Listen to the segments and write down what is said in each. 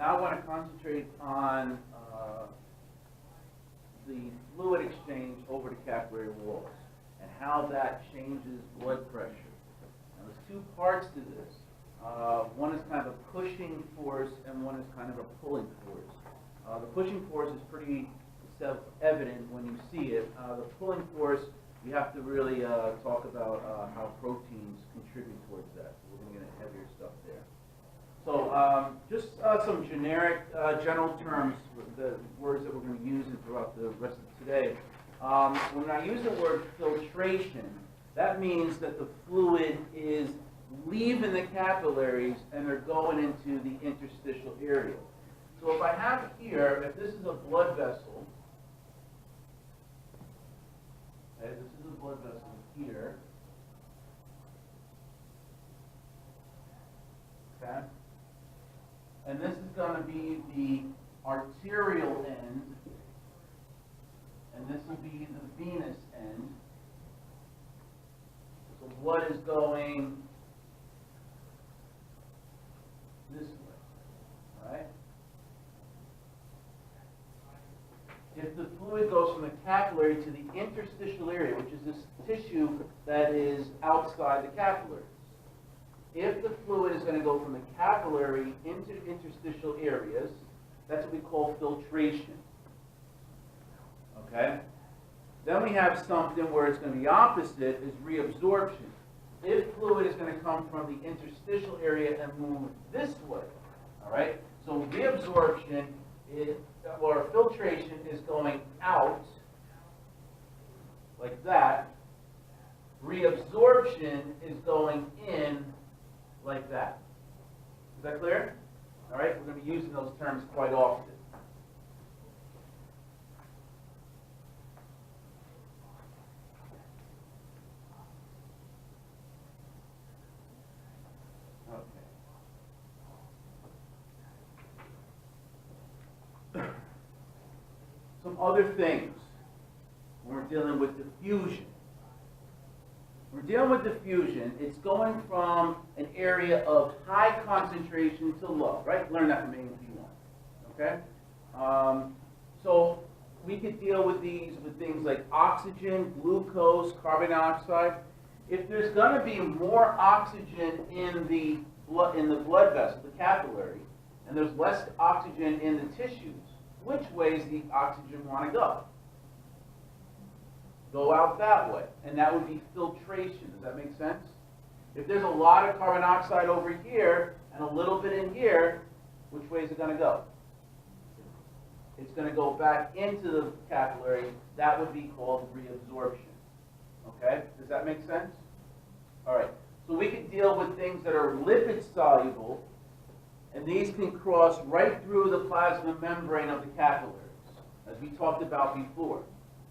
Now I want to concentrate on the fluid exchange over the capillary walls and how that changes blood pressure. Now there's two parts to this. One is kind of a pushing force and one is kind of a pulling force. The pushing force is pretty self-evident when you see it. The pulling force, you have to really talk about how proteins contribute towards that. So we're going to get into heavier stuff there. So just some generic, general terms, the words that we're going to use throughout the rest of today. When I use the word filtration, that means that the fluid is leaving the capillaries and they're going into the interstitial area. So if I have here, if this is a blood vessel, okay, this is a blood vessel here, okay? And this is going to be the arterial end, and this will be the venous end. So blood is going this way, all right? If the fluid goes from the capillary to the interstitial area, which is this tissue that is outside the capillaries, if the fluid is going to go from the capillary into interstitial areas, that's what we call filtration. Okay? Then we have something where it's going to be opposite, is reabsorption. If fluid is going to come from the interstitial area and move this way, all right? So reabsorption is, or filtration is going out like that. Reabsorption is going in like that. Is that clear? All right, we're going to be using those terms quite often. Okay. Some other things when we're dealing with diffusion. We're dealing with diffusion. It's going from an area of high concentration to low, right? Learn that from A&P1, okay? So we could deal with these with things like oxygen, glucose, carbon dioxide. If there's going to be more oxygen in the blood vessel, the capillary, and there's less oxygen in the tissues, which way does the oxygen want to go? Go out that way, and that would be filtration. Does that make sense? If there's a lot of carbon dioxide over here and a little bit in here, which way is it going to go? It's going to go back into the capillary. That would be called reabsorption. Okay? Does that make sense? All right. So we can deal with things that are lipid soluble, and these can cross right through the plasma membrane of the capillaries, as we talked about before.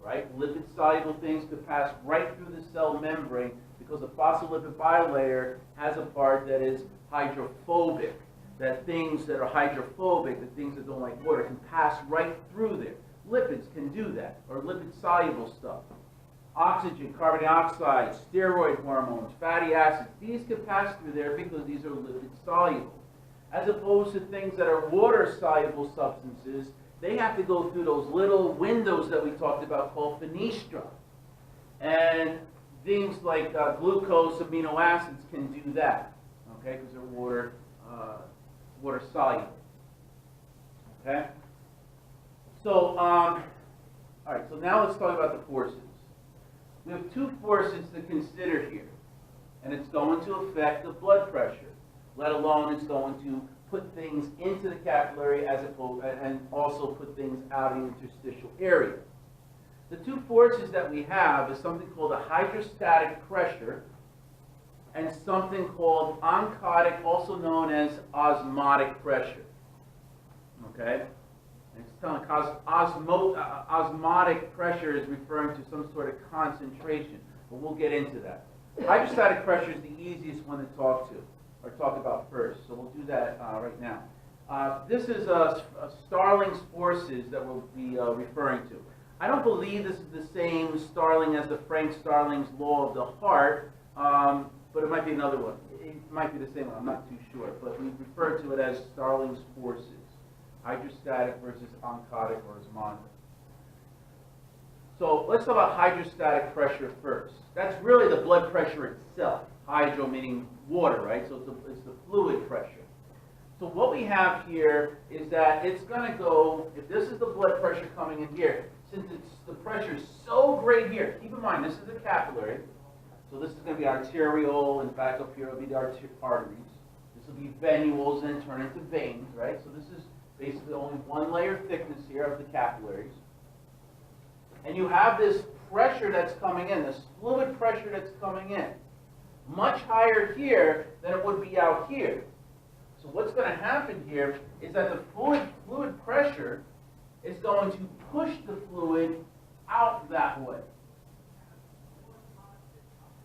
Right? Lipid-soluble things could pass right through the cell membrane because the phospholipid bilayer has a part that is hydrophobic. That things that are hydrophobic, the things that don't like water, can pass right through there. Lipids can do that, or lipid-soluble stuff. Oxygen, carbon dioxide, steroid hormones, fatty acids, these can pass through there because these are lipid-soluble. As opposed to things that are water-soluble substances, they have to go through those little windows that we talked about called fenestra. And things like glucose, amino acids can do that, okay, because they're water soluble. Okay? So, all right, so now let's talk about the forces. We have two forces to consider here, and it's going to affect the blood pressure, let alone it's going to put things into the capillary as opposed, and also put things out in the interstitial area. The two forces that we have is something called a hydrostatic pressure and something called oncotic, also known as osmotic pressure. Okay? And it's telling osmotic pressure is referring to some sort of concentration, but we'll get into that. Hydrostatic pressure is the easiest one to talk about first, so we'll do that right now. This is Starling's forces that we'll be referring to. I don't believe this is the same Starling as the Frank Starling's law of the heart, but it might be another one. It might be the same one, I'm not too sure, but we refer to it as Starling's forces. Hydrostatic versus oncotic or osmotic. So let's talk about hydrostatic pressure first. That's really the blood pressure itself. Hydro meaning water, right? So it's the fluid pressure. So what we have here is that it's going to go, if this is the blood pressure coming in here, since the pressure is so great here, keep in mind this is a capillary. So this is going to be arterial, and back up here will be the arteries. This will be venules and then turn into veins, right? So this is basically only one layer thickness here of the capillaries. And you have this pressure that's coming in, this fluid pressure that's coming in, much higher here than it would be out here. So what's going to happen here is that the fluid pressure is going to push the fluid out that way.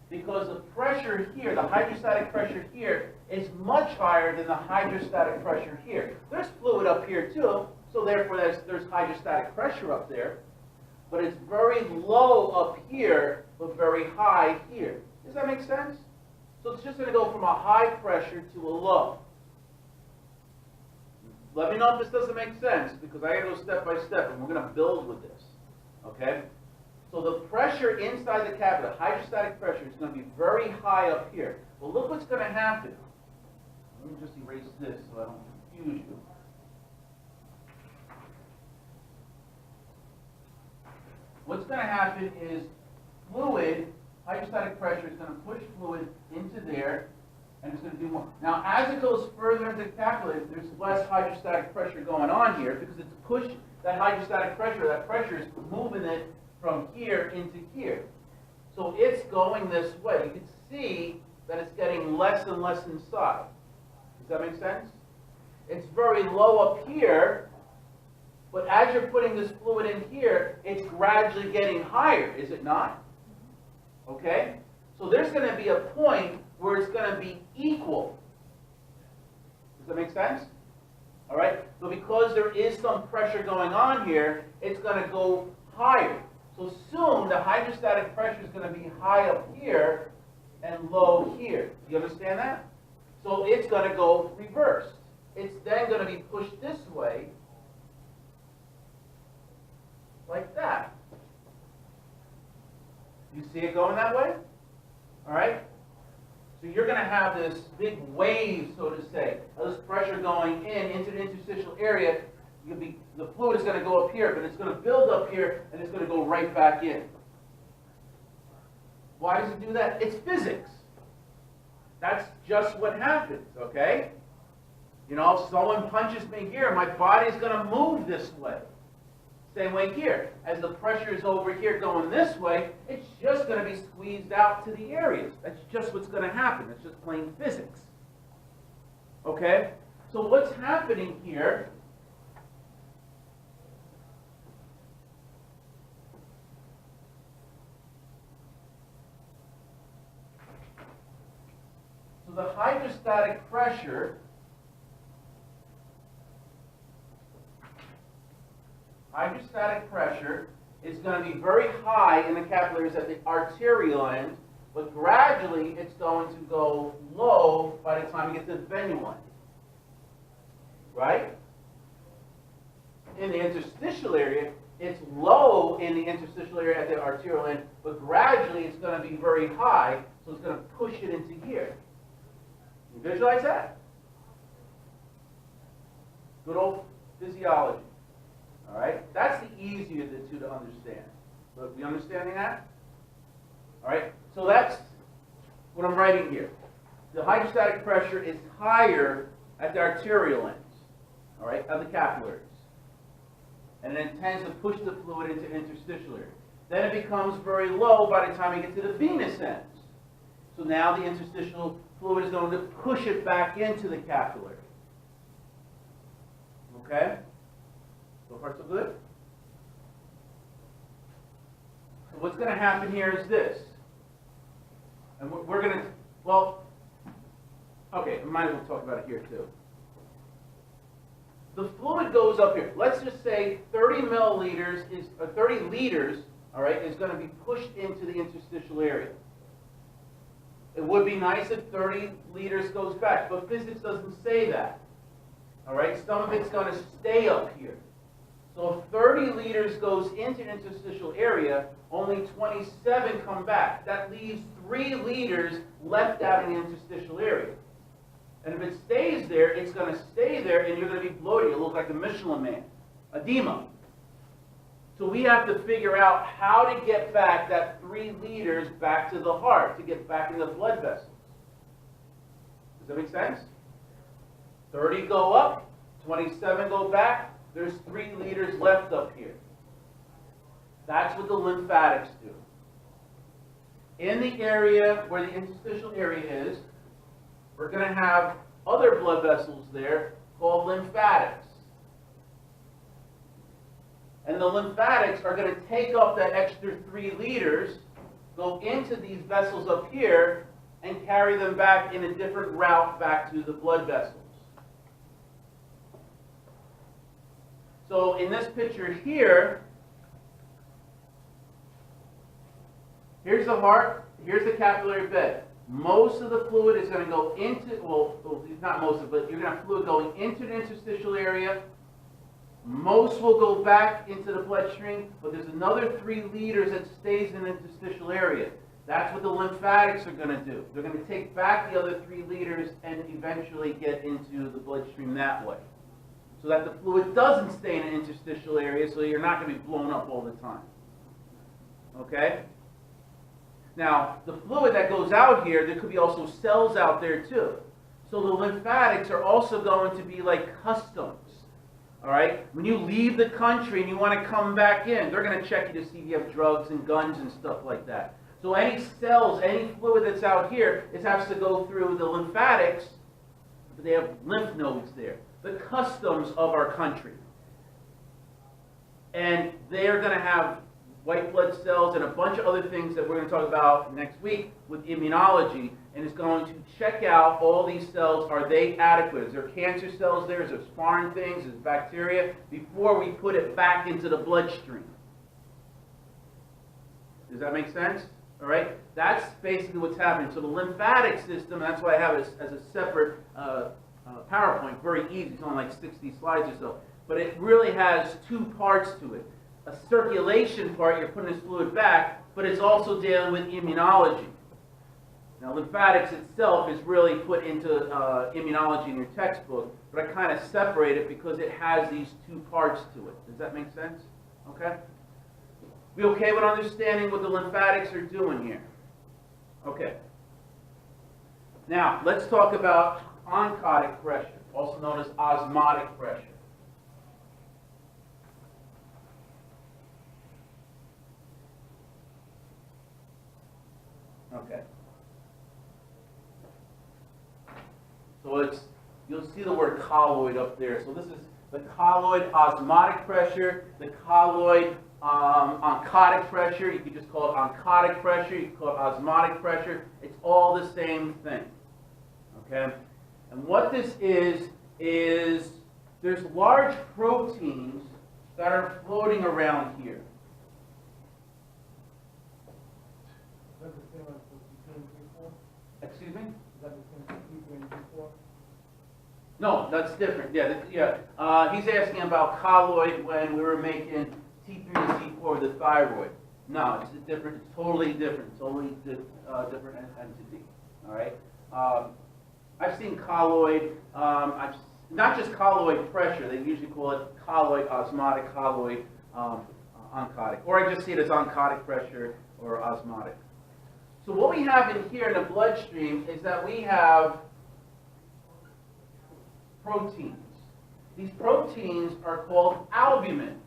Because the pressure here, the hydrostatic pressure here, is much higher than the hydrostatic pressure here. There's fluid up here too, so therefore there's hydrostatic pressure up there. But it's very low up here, but very high here. Does that make sense? So it's just going to go from a high pressure to a low. Let me know if this doesn't make sense, because I got to go step by step, and we're going to build with this. Okay? So the pressure inside the capillary, hydrostatic pressure, is going to be very high up here. Well, look what's going to happen. Let me just erase this so I don't confuse you. What's going to happen is fluid, hydrostatic pressure is going to push fluid into there, and it's going to do more. Now, as it goes further into the capillary, there's less hydrostatic pressure going on here because it's pushed that hydrostatic pressure. That pressure is moving it from here into here. So it's going this way. You can see that it's getting less and less inside. Does that make sense? It's very low up here, but as you're putting this fluid in here, it's gradually getting higher, is it not? Okay? So there's going to be a point where it's going to be equal. Does that make sense? All right? So because there is some pressure going on here, it's going to go higher. So soon the hydrostatic pressure is going to be high up here and low here. You understand that? So it's going to go reversed. It's then going to be pushed this way, like that. You see it going that way? All right? So you're going to have this big wave, so to say, of this pressure going into the interstitial area. The fluid is going to go up here, but it's going to build up here, and it's going to go right back in. Why does it do that? It's physics. That's just what happens, okay? You know, if someone punches me here, my body's going to move this way. Same way here. As the pressure is over here going this way, it's just going to be squeezed out to the areas. That's just what's going to happen. It's just plain physics. Okay? So what's happening here? So the hydrostatic pressure is going to be very high in the capillaries at the arterial end, but gradually it's going to go low by the time you get to the venule end. Right? In the interstitial area, it's low in the interstitial area at the arterial end, but gradually it's going to be very high, so it's going to push it into here. You visualize that? Good old physiology. All right? That's the easier of the two to understand. But we understanding that? All right? So that's what I'm writing here. The hydrostatic pressure is higher at the arterial ends, all right, of the capillaries. And then it tends to push the fluid into interstitial area. Then it becomes very low by the time you get to the venous ends. So now the interstitial fluid is going to push it back into the capillary. Okay? So far, so good? So what's going to happen here is this. And we're going to, well, okay, I might as well talk about it here too. The fluid goes up here. Let's just say 30 milliliters is, or 30 liters, all right, is going to be pushed into the interstitial area. It would be nice if 30 liters goes back, but physics doesn't say that. All right, some of it's going to stay up here. So if 30 liters goes into the interstitial area, only 27 come back. That leaves 3 liters left out in the interstitial area. And if it stays there, it's going to stay there, and you're going to be bloated. You'll look like a Michelin Man. Edema. So we have to figure out how to get back that 3 liters back to the heart, to get back in the blood vessels. Does that make sense? 30 go up, 27 go back. There's 3 liters left up here. That's what the lymphatics do. In the area where the interstitial area is, we're going to have other blood vessels there called lymphatics. And the lymphatics are going to take up that extra 3 liters, go into these vessels up here, and carry them back in a different route back to the blood vessels. So in this picture here, here's the heart, here's the capillary bed. Most of the fluid is going to go into, well, not most of it, but you're going to have fluid going into the interstitial area. Most will go back into the bloodstream, but there's another 3 liters that stays in the interstitial area. That's what the lymphatics are going to do. They're going to take back the other 3 liters and eventually get into the bloodstream that way. So that the fluid doesn't stay in the interstitial area, so you're not going to be blown up all the time. Okay? Now, the fluid that goes out here, there could be also cells out there too. So the lymphatics are also going to be like customs. All right? When you leave the country and you want to come back in, they're going to check you to see if you have drugs and guns and stuff like that. So any cells, any fluid that's out here, it has to go through the lymphatics, but they have lymph nodes there. The customs of our country. And they are going to have white blood cells and a bunch of other things that we're going to talk about next week with immunology, and it's going to check out all these cells. Are they adequate? Is there cancer cells there? Is there foreign things? Is there bacteria? Before we put it back into the bloodstream. Does that make sense? All right? That's basically what's happening. So the lymphatic system, that's why I have it as a separate PowerPoint, very easy. It's only like 60 slides or so. But it really has 2 parts to it. A circulation part, you're putting this fluid back, but it's also dealing with immunology. Now, lymphatics itself is really put into immunology in your textbook, but I kind of separate it because it has these 2 parts to it. Does that make sense? Okay? We okay with understanding what the lymphatics are doing here? Okay. Now, let's talk about oncotic pressure, also known as osmotic pressure. Okay. So you'll see the word colloid up there. So this is the colloid osmotic pressure, the colloid oncotic pressure. You could just call it oncotic pressure. You could call it osmotic pressure. It's all the same thing. Okay? And what this is there's large proteins that are floating around here. Excuse me? Is that the same T3 and T4? No, that's different. He's asking about colloid when we were making T3 and T4 with the thyroid. No, it's different. It's totally different. Totally different entity. All right. I've seen colloid. Not just colloid pressure. They usually call it colloid osmotic, colloid oncotic, or I just see it as oncotic pressure or osmotic. So what we have in here in the bloodstream is that we have proteins. These proteins are called albumin.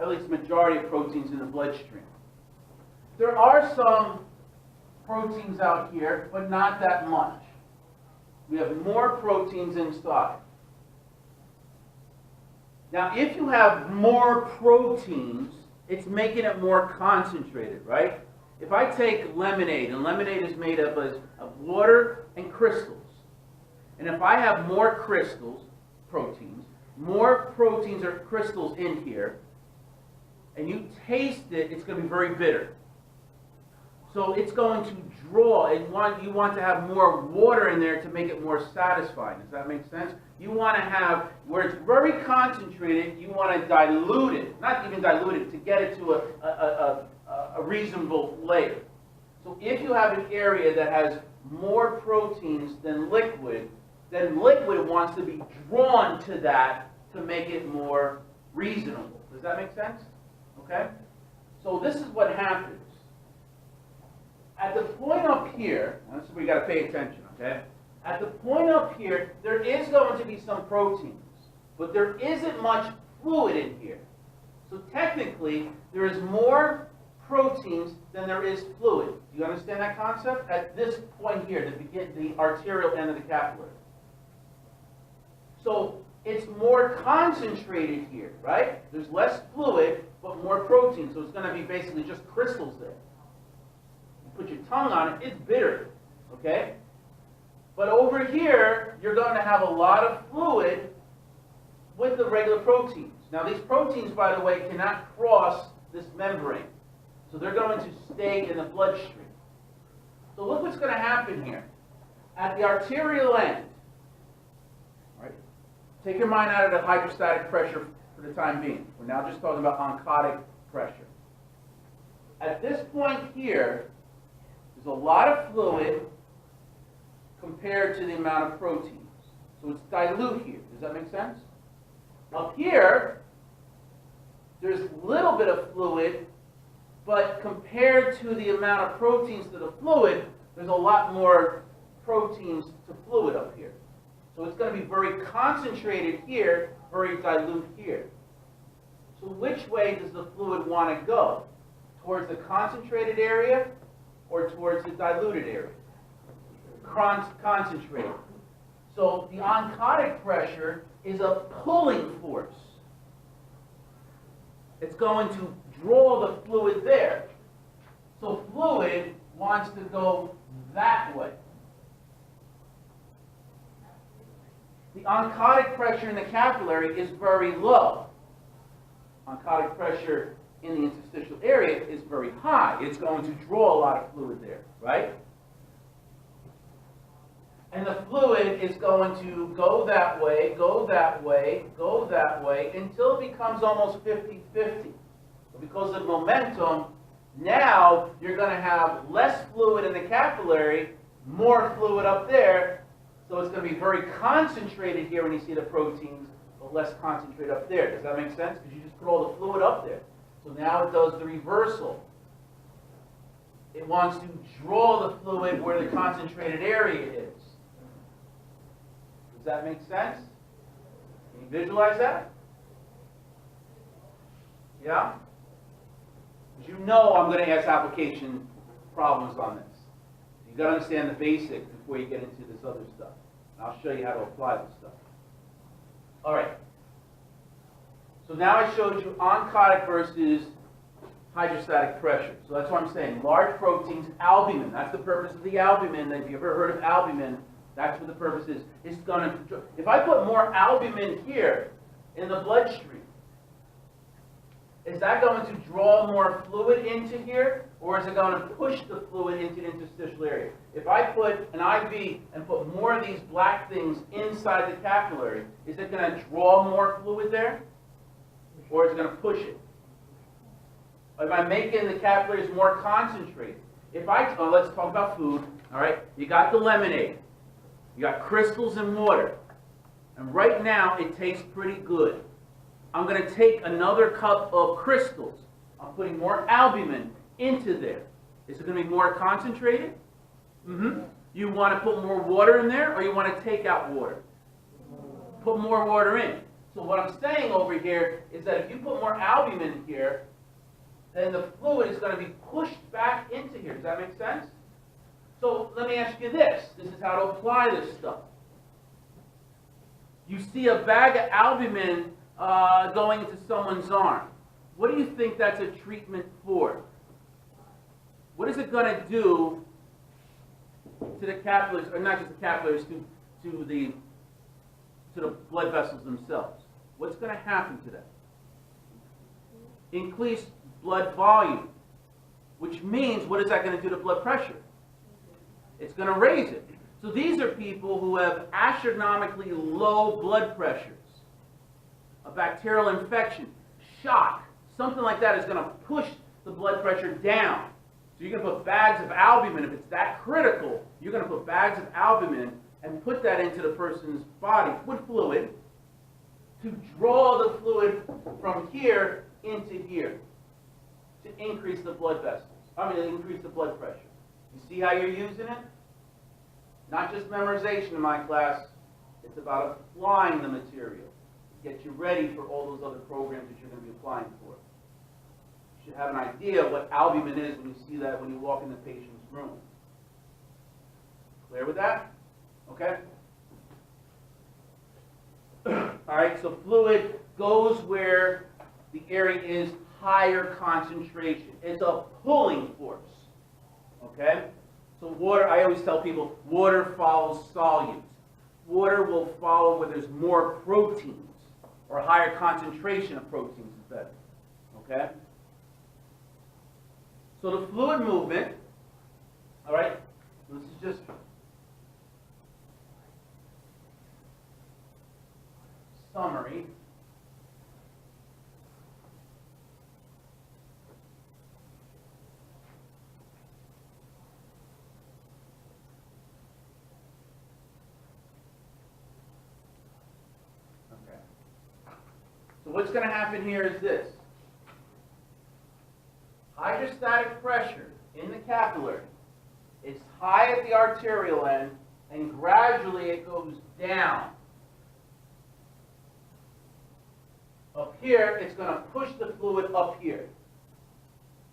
At least the majority of proteins in the bloodstream. There are some proteins out here, but not that much. We have more proteins inside. Now, if you have more proteins, it's making it more concentrated, right? If I take lemonade, and lemonade is made up of water and crystals. And if I have more crystals, proteins or crystals in here, and you taste it, it's going to be very bitter. So it's going to draw, and you want to have more water in there to make it more satisfying. Does that make sense? You want to have, where it's very concentrated, you want to dilute it, not even dilute it, to get it to a reasonable layer. So if you have an area that has more proteins than liquid, then liquid wants to be drawn to that to make it more reasonable. Does that make sense? Okay? So this is what happens. At the point up here, and this is where you got to pay attention, okay? At the point up here, there is going to be some proteins, but there isn't much fluid in here. So technically, there is more proteins than there is fluid. Do you understand that concept? At this point here, the arterial end of the capillary. So it's more concentrated here, right? There's less fluid, but more protein. So it's going to be basically just crystals there. Put your tongue on it, it's bitter, okay? But over here, you're going to have a lot of fluid with the regular proteins. Now, these proteins, by the way, cannot cross this membrane. So they're going to stay in the bloodstream. So look what's going to happen here. At the arterial end, all right, take your mind out of the hydrostatic pressure for the time being. We're now just talking about oncotic pressure. At this point here, there's a lot of fluid compared to the amount of proteins. So it's dilute here. Does that make sense? Up here, there's a little bit of fluid, but compared to the amount of proteins to the fluid, there's a lot more proteins to fluid up here. So it's going to be very concentrated here, very dilute here. So which way does the fluid want to go? Towards the concentrated area or towards the diluted area? Concentrated. So the oncotic pressure is a pulling force. It's going to draw the fluid there. So fluid wants to go that way. The oncotic pressure in the capillary is very low. Oncotic pressure in the interstitial area is very high. It's going to draw a lot of fluid there, right? And the fluid is going to go that way, go that way, go that way, until it becomes almost 50-50. Because of momentum, now you're going to have less fluid in the capillary, more fluid up there, so it's going to be very concentrated here when you see the proteins, but less concentrated up there. Does that make sense? Because you just put all the fluid up there. So now it does the reversal. It wants to draw the fluid where the concentrated area is. Does that make sense? Can you visualize that? Yeah? Because you know I'm going to ask application problems on this. You've got to understand the basics before you get into this other stuff. And I'll show you how to apply this stuff. All right. So now I showed you oncotic versus hydrostatic pressure. So that's what I'm saying. Large proteins, albumin. That's the purpose of the albumin. If you've ever heard of albumin, that's what the purpose is. It's going to, if I put more albumin here in the bloodstream, is that going to draw more fluid into here, or is it going to push the fluid into the interstitial area? If I put an IV and put more of these black things inside the capillary, is it going to draw more fluid there, or is it going to push it? Am I making the capillaries more concentrated? If let's talk about food. All right, you got the lemonade, you got crystals and water, and right now it tastes pretty good. I'm going to take another cup of crystals. I'm putting more albumin into there. Is it going to be more concentrated? Mm-hmm. You want to put more water in there, or you want to take out water? Put more water in. So what I'm saying over here is that if you put more albumin here, then the fluid is going to be pushed back into here. Does that make sense? So let me ask you this. This is how to apply this stuff. You see a bag of albumin going into someone's arm. What do you think that's a treatment for? What is it going to do to the capillaries, or not just the capillaries, to the blood vessels themselves? What's going to happen to them? Increase blood volume. which means what is that going to do to blood pressure? It's going to raise it. So these are people who have astronomically low blood pressures. A bacterial infection, shock, something like that is going to push the blood pressure down. So you're going to put bags of albumin. If it's that critical, you're going to put bags of albumin and put that into the person's body with fluid to draw the fluid from here into here to increase the blood vessels. Increase the blood pressure. You see how you're using it? Not just memorization in my class. It's about applying the material. Get you ready for all those other programs that you're going to be applying for. You should have an idea of what albumin is when you see that when you walk in the patient's room. Clear with that? Okay? All right, so fluid goes where the area is higher concentration. It's a pulling force. Okay? So water, I always tell people, water follows solutes. Water will follow where there's more proteins, or higher concentration of proteins is better. Okay? So the fluid movement, all right, this is just summary. Okay. So what's going to happen here is this. Hydrostatic pressure in the capillary is high at the arterial end, and gradually it goes down. Up here, it's going to push the fluid up here.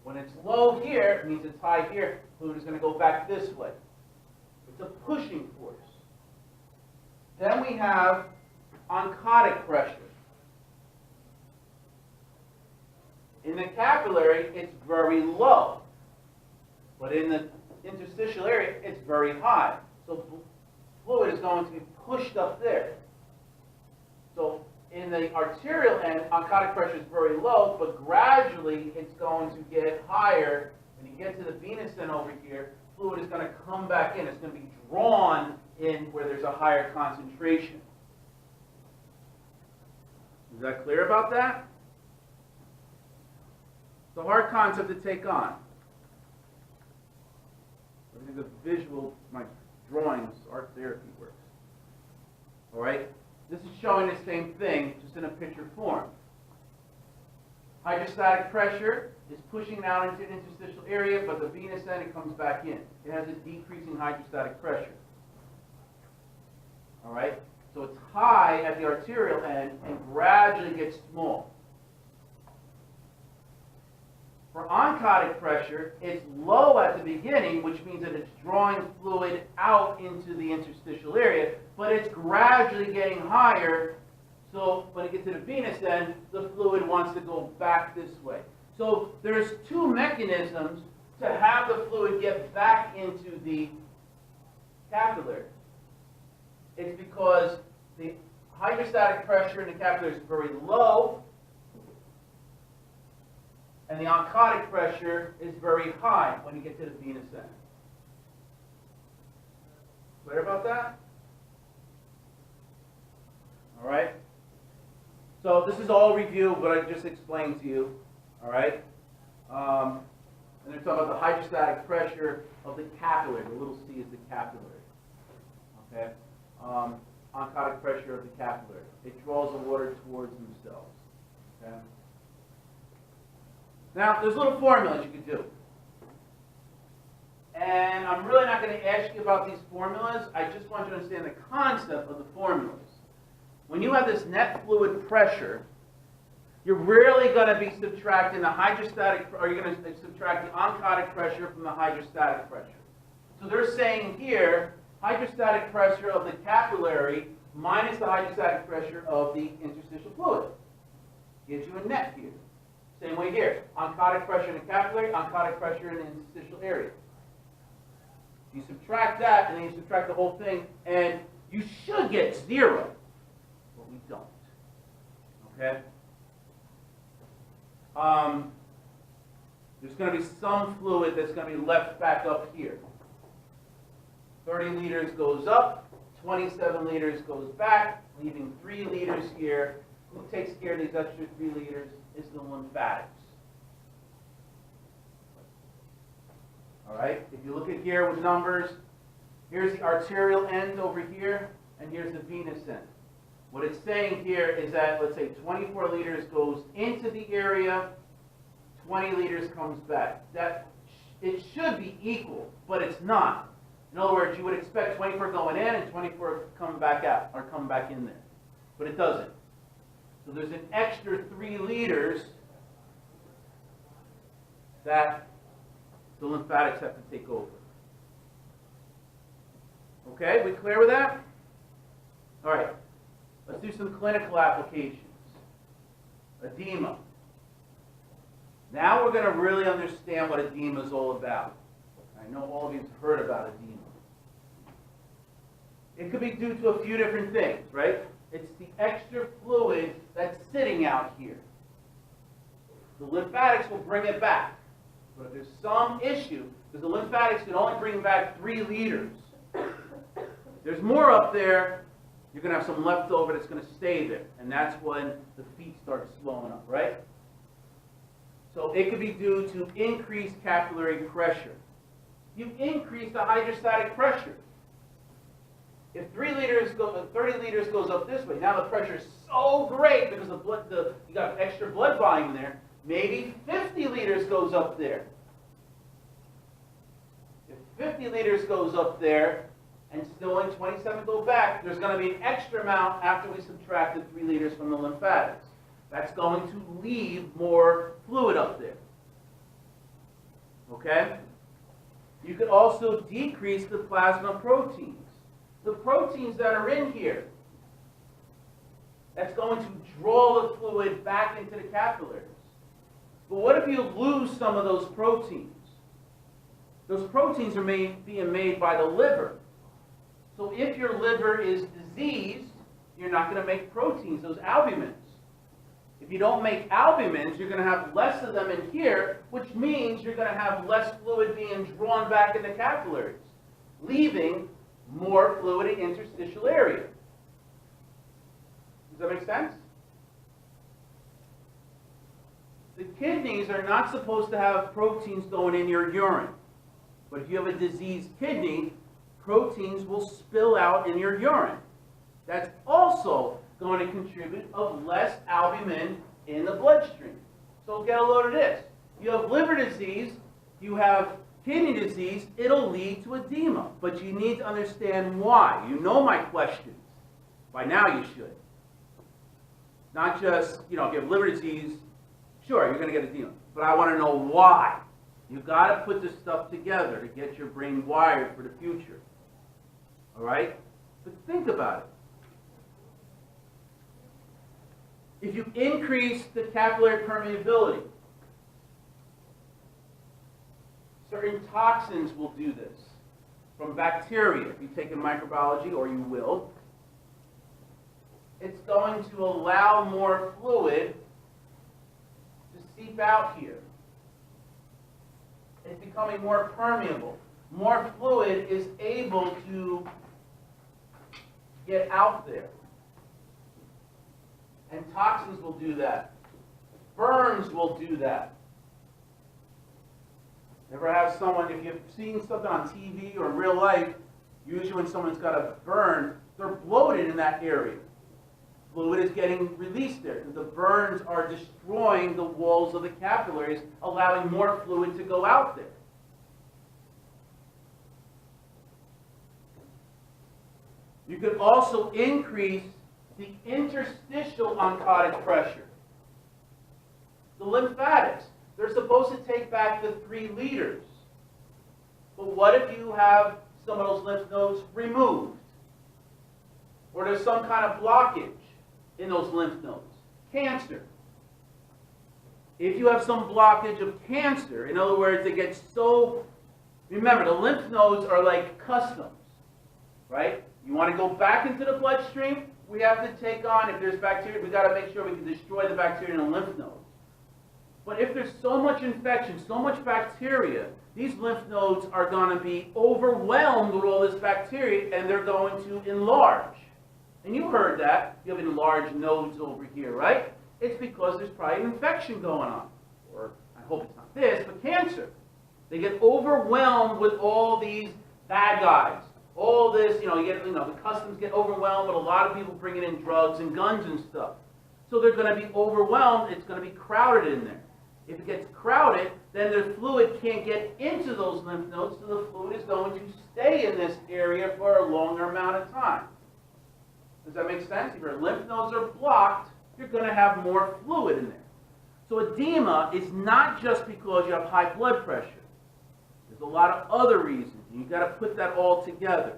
When it's low here, it means it's high here, fluid is going to go back this way. It's a pushing force. Then we have oncotic pressure. In the capillary, it's very low. But in the interstitial area, it's very high. So fluid is going to be pushed up there. So in the arterial end, oncotic pressure is very low, but gradually it's going to get higher. When you get to the venous end over here, fluid is going to come back in. It's going to be drawn in where there's a higher concentration. Is that clear about that? It's a hard concept to take on. I think the visual, my drawings, art therapy works. All right? This is showing the same thing, just in a picture form. Hydrostatic pressure is pushing out into the interstitial area, but the venous end, it comes back in. It has a decreasing hydrostatic pressure. All right? So it's high at the arterial end and gradually gets small. For oncotic pressure, it's low at the beginning, which means that it's drawing fluid out into the interstitial area, but it's gradually getting higher. So when it gets to the venous end, the fluid wants to go back this way. So there's two mechanisms to have the fluid get back into the capillary. It's because the hydrostatic pressure in the capillary is very low, and the oncotic pressure is very high when you get to the venous end. Clear about that? All right? So this is all review of what I just explained to you. All right? And they're talking about the hydrostatic pressure of the capillary. The little c is the capillary. Okay? Oncotic pressure of the capillary. It draws the water towards themselves. Okay? Now, there's little formulas you could do. And I'm really not going to ask you about these formulas. I just want you to understand the concept of the formulas. When you have this net fluid pressure, you're really going to be subtracting the hydrostatic, or you're going to subtract the oncotic pressure from the hydrostatic pressure. So they're saying here, hydrostatic pressure of the capillary minus the hydrostatic pressure of the interstitial fluid. Gives you a net here. Same way here. Oncotic pressure in the capillary, oncotic pressure in the interstitial area. You subtract that, and then you subtract the whole thing, and you should get 0. But we don't. Okay? there's going to be some fluid that's going to be left back up here. 30 liters goes up, 27 liters goes back, leaving 3 liters here. Who takes care of these extra 3 liters is the lymphatics. All right, if you look at here with numbers, here's the arterial end over here, and here's the venous end. What it's saying here is that, let's say 24 liters goes into the area, 20 liters comes back. It should be equal, but it's not. In other words, you would expect 24 going in and 24 coming back out, or coming back in there. But it doesn't. So there's an extra 3 liters that the lymphatics have to take over. Okay, we clear with that? All right, let's do some clinical applications. Edema. Now we're going to really understand what edema is all about. I know all of you have heard about edema. It could be due to a few different things, right? It's the extra fluid that's sitting out here. The lymphatics will bring it back. But if there's some issue, because the lymphatics can only bring back 3 liters. If there's more up there, you're going to have some left over that's going to stay there. And that's when the feet start swelling up, right? So it could be due to increased capillary pressure. You increase the hydrostatic pressure. If 30 liters goes up this way, now the pressure is so great because you got extra blood volume there. Maybe 50 liters goes up there. If 50 liters goes up there and still in 27 go back, there's going to be an extra amount after we subtract the 3 liters from the lymphatics. That's going to leave more fluid up there. Okay? You could also decrease the plasma proteins. The proteins that are in here, that's going to draw the fluid back into the capillaries. But what if you lose some of those proteins? Those proteins are being made by the liver. So if your liver is diseased, you're not going to make proteins, those albumins. If you don't make albumins, you're going to have less of them in here, which means you're going to have less fluid being drawn back in the capillaries, leaving more fluid in the interstitial area. Does that make sense? The kidneys are not supposed to have proteins going in your urine. But if you have a diseased kidney, proteins will spill out in your urine. That's also going to contribute of less albumin in the bloodstream. So get a load of this. You have liver disease, you have kidney disease, it'll lead to edema. But you need to understand why. You know my questions. By now you should. Not just, if you have liver disease, sure, you're going to get edema. But I want to know why. You've got to put this stuff together to get your brain wired for the future. All right? But think about it. If you increase the capillary permeability, certain toxins will do this. From bacteria, if you take in microbiology, or you will, it's going to allow more fluid to seep out here. It's becoming more permeable. More fluid is able to get out there. And toxins will do that. Burns will do that. Ever have someone, if you've seen something on TV or in real life, usually when someone's got a burn, they're bloated in that area. Fluid is getting released there. The burns are destroying the walls of the capillaries, allowing more fluid to go out there. You could also increase the interstitial oncotic pressure. The lymphatics, they're supposed to take back the 3 liters. But what if you have some of those lymph nodes removed? Or there's some kind of blockage in those lymph nodes? Cancer. If you have some blockage of cancer, in other words, it gets so... Remember, the lymph nodes are like customs, right? You want to go back into the bloodstream, we have to take on, if there's bacteria, we've got to make sure we can destroy the bacteria in the lymph nodes. But if there's so much infection, so much bacteria, these lymph nodes are going to be overwhelmed with all this bacteria, and they're going to enlarge. And you heard that. You have enlarged nodes over here, right? It's because there's probably an infection going on. Or, I hope it's not this, but cancer. They get overwhelmed with all these bad guys. All this, the customs get overwhelmed with a lot of people bringing in drugs and guns and stuff. So they're going to be overwhelmed. It's going to be crowded in there. If it gets crowded, then the fluid can't get into those lymph nodes, so the fluid is going to stay in this area for a longer amount of time. Does that make sense? If your lymph nodes are blocked, you're going to have more fluid in there. So edema is not just because you have high blood pressure. There's a lot of other reasons. You've got to put that all together.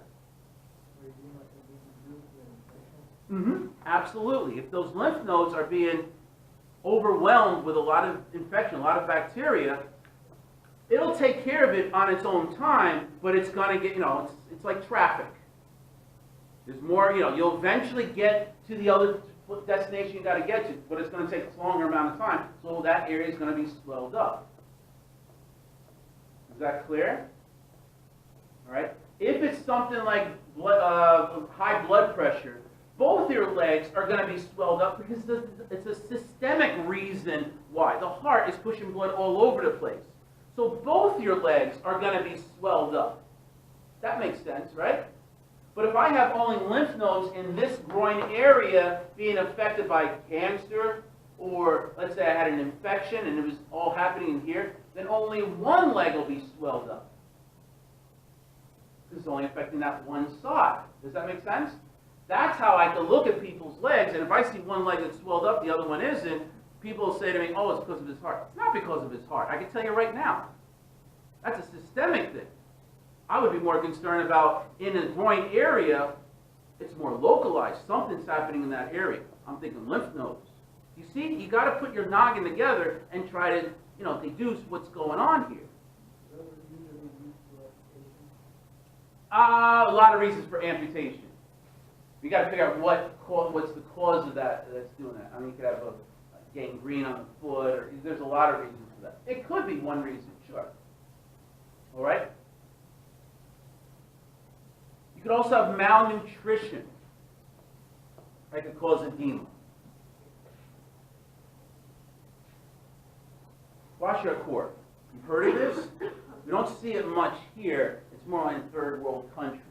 Absolutely. If those lymph nodes are being overwhelmed with a lot of infection, a lot of bacteria, it'll take care of it on its own time, but it's going to get, it's like traffic. There's more, you'll eventually get to the other destination you got to get to, but it's going to take a longer amount of time, so that area is going to be swelled up. Is that clear? All right. If it's something like high blood pressure, both your legs are going to be swelled up because it's a systemic reason why. The heart is pushing blood all over the place. So both your legs are going to be swelled up. That makes sense, right? But if I have only lymph nodes in this groin area being affected by cancer, or let's say I had an infection and it was all happening in here, then only one leg will be swelled up. Because it's only affecting that one side. Does that make sense? That's how I can look at people's legs, and if I see one leg that's swelled up, the other one isn't, people will say to me, oh, it's because of his heart. It's not because of his heart. I can tell you right now. That's a systemic thing. I would be more concerned about in the groin area, it's more localized. Something's happening in that area. I'm thinking lymph nodes. You see, you got to put your noggin together and try to, deduce what's going on here. A lot of reasons for amputation. We got to figure out what's the cause of that that's doing that. I mean, you could have a gangrene on the foot, or there's a lot of reasons for that. It could be one reason, sure. All right. You could also have malnutrition that could cause edema. Kwashiorkor. You've heard of this? We don't see it much here. It's more in third world countries.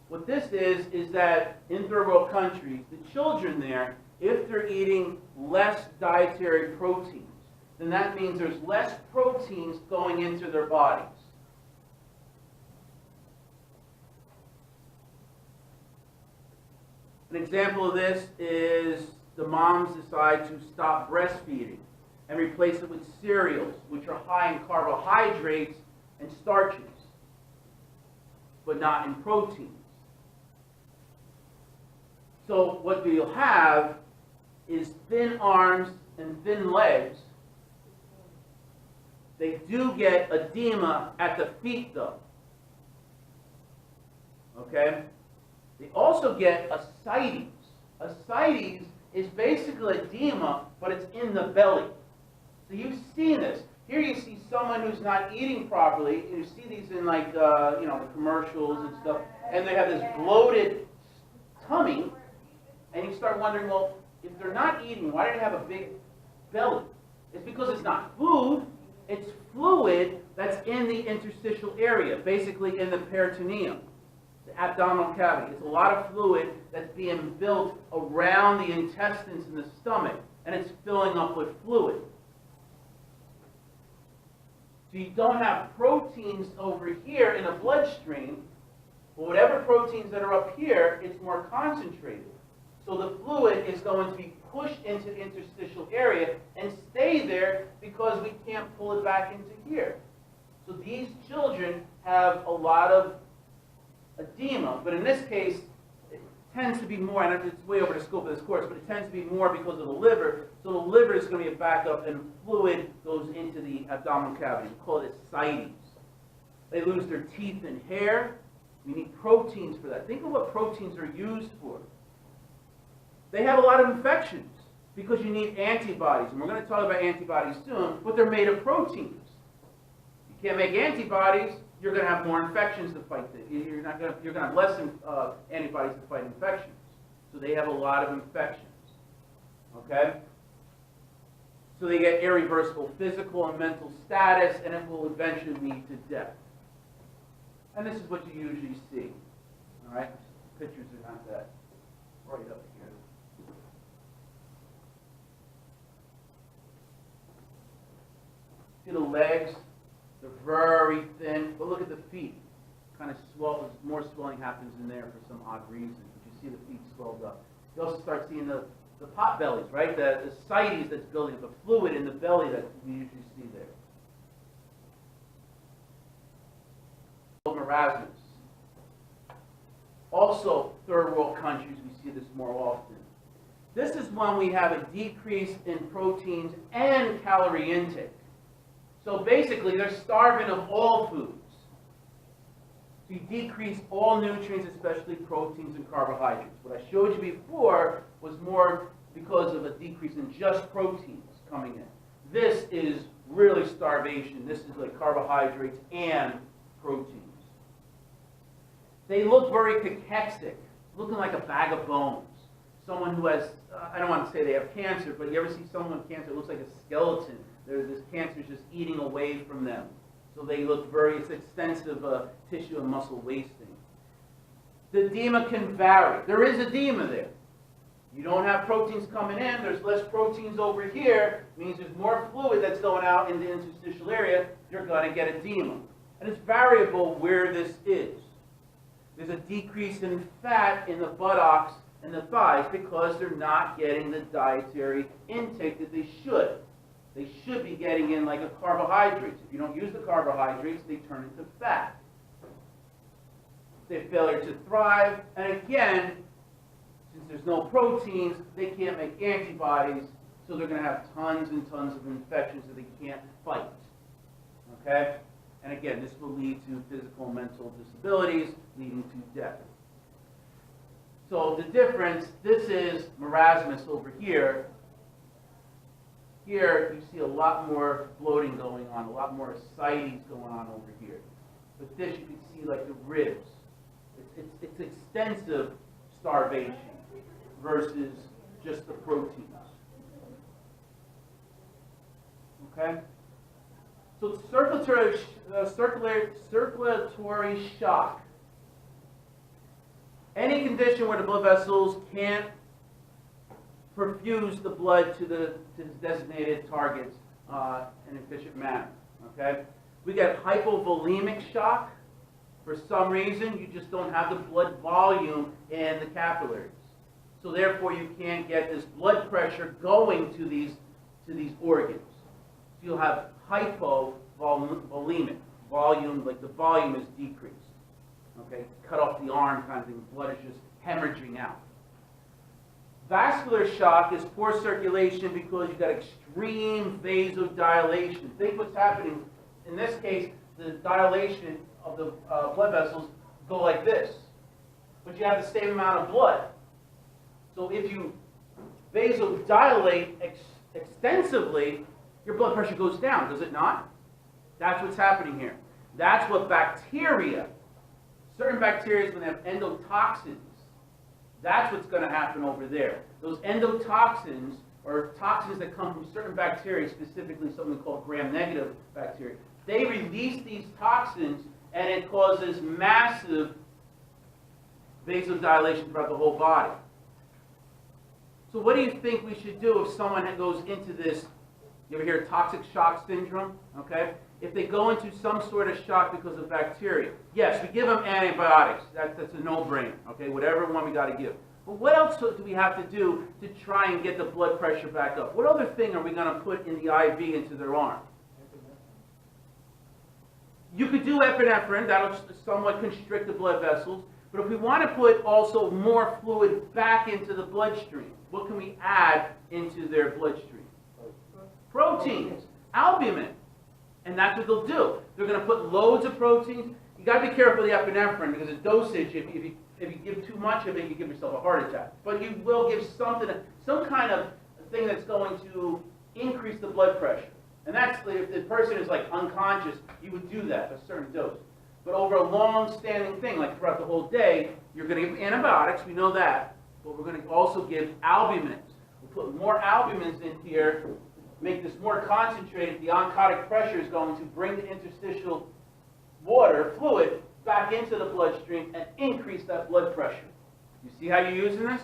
What this is that in third world countries, the children there, if they're eating less dietary proteins, then that means there's less proteins going into their bodies. An example of this is the moms decide to stop breastfeeding and replace it with cereals, which are high in carbohydrates and starches, but not in proteins. So what you'll have is thin arms and thin legs. They do get edema at the feet, though. Okay? They also get ascites. Ascites is basically edema, but it's in the belly. So you've seen this. Here you see someone who's not eating properly. You see these in the commercials and stuff, and they have this bloated tummy, and you start wondering, well, if they're not eating, why do they have a big belly? It's because it's not food. It's fluid that's in the interstitial area, basically in the peritoneum, the abdominal cavity. It's a lot of fluid that's being built around the intestines and the stomach, and it's filling up with fluid. So you don't have proteins over here in the bloodstream, but whatever proteins that are up here, it's more concentrated. So the fluid is going to be pushed into the interstitial area and stay there because we can't pull it back into here. So these children have a lot of edema, but in this case, it tends to be more, and it's way over the scope of this course, but it tends to be more because of the liver. So the liver is going to be a backup, and fluid goes into the abdominal cavity. We call it ascites. They lose their teeth and hair. We need proteins for that. Think of what proteins are used for. They have a lot of infections. because you need antibodies, and we're going to talk about antibodies soon, but they're made of proteins. You can't make antibodies, you're going to have more infections to fight. You're going to have less antibodies to fight infections. So they have a lot of infections. Okay? So they get irreversible physical and mental status, and it will eventually lead to death. And this is what you usually see. All right? Pictures are not that right up here. See the legs? They're very thin, but look at the feet. Kind of swell, more swelling happens in there for some odd reason. But you see the feet swelled up. You also start seeing the pot bellies, right? The ascites that's building up, the fluid in the belly that we usually see there. Marasmus. Also, third world countries, we see this more often. This is when we have a decrease in proteins and calorie intake. So basically, they're starving of all foods. So you decrease all nutrients, especially proteins and carbohydrates. What I showed you before was more because of a decrease in just proteins coming in. This is really starvation. This is like carbohydrates and proteins. They look very cachectic, looking like a bag of bones. Someone who has, I don't want to say they have cancer, but you ever see someone with cancer, it looks like a skeleton. This cancer is just eating away from them. So they look very, it's extensive tissue and muscle wasting. The edema can vary. There is edema there. You don't have proteins coming in, there's less proteins over here, means there's more fluid that's going out in the interstitial area, you're going to get edema. And it's variable where this is. There's a decrease in fat in the buttocks and the thighs because they're not getting the dietary intake that they should. They should be getting in like a carbohydrates. If you don't use the carbohydrates, they turn into fat. They have failure to thrive, and again, since there's no proteins, they can't make antibodies, so they're going to have tons and tons of infections that they can't fight. Okay? And again, this will lead to physical and mental disabilities, leading to death. So the difference, this is Marasmus over here. Here, you see a lot more bloating going on, a lot more ascites going on over here. But this, you can see like the ribs. It's extensive starvation versus just the proteins. Okay? So circulatory shock. Any condition where the blood vessels can't perfuse the blood to the designated targets in an efficient manner. Okay? We get hypovolemic shock. For some reason, you just don't have the blood volume in the capillaries. So therefore, you can't get this blood pressure going to these organs. So you'll have hypovolemic volume, like the volume is decreased. Okay, cut off the arm kind of thing. Blood is just hemorrhaging out. Vascular shock is poor circulation because you've got extreme vasodilation. Think what's happening. In this case, the dilation of the blood vessels go like this. But you have the same amount of blood. So if you vasodilate extensively, your blood pressure goes down, does it not? That's what's happening here. That's what bacteria, certain bacteria, when they have endotoxins, that's what's going to happen over there. Those endotoxins, or toxins that come from certain bacteria, specifically something called gram-negative bacteria, they release these toxins, and it causes massive vasodilation throughout the whole body. So what do you think we should do if someone goes into this, you ever hear toxic shock syndrome? Okay? If they go into some sort of shock because of bacteria, yes, we give them antibiotics. That's a no-brainer. Okay, whatever one we got to give. But what else do we have to do to try and get the blood pressure back up? What other thing are we going to put in the IV into their arm? You could do epinephrine. That'll somewhat constrict the blood vessels. But if we want to put also more fluid back into the bloodstream, what can we add into their bloodstream? Proteins, albumin. And that's what they'll do. They're going to put loads of proteins. You got to be careful with the epinephrine because the dosage, if you give too much of it, you give yourself a heart attack. But you will give something, some kind of thing that's going to increase the blood pressure. And that's if the person is like unconscious, you would do that, a certain dose. But over a long-standing thing, like throughout the whole day, you're going to give antibiotics, we know that, but we're going to also give albumins. We'll put more albumins in here, make this more concentrated. The oncotic pressure is going to bring the interstitial water, fluid, back into the bloodstream and increase that blood pressure. You see how you're using this?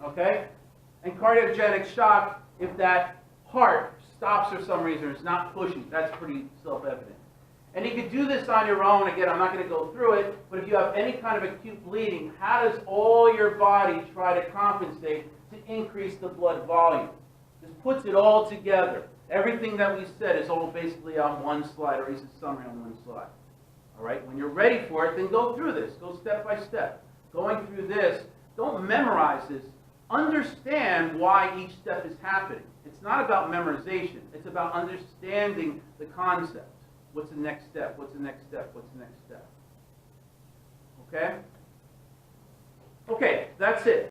Okay? And cardiogenic shock, if that heart stops for some reason or is not pushing, that's pretty self-evident. And you could do this on your own. Again, I'm not going to go through it, but if you have any kind of acute bleeding, how does all your body try to compensate to increase the blood volume? Just puts it all together. Everything that we said is all basically on one slide, or at least a summary on one slide. All right? When you're ready for it, then go through this. Go step by step. Going through this, don't memorize this. Understand why each step is happening. It's not about memorization. It's about understanding the concept. What's the next step? What's the next step? What's the next step? Okay? Okay, that's it.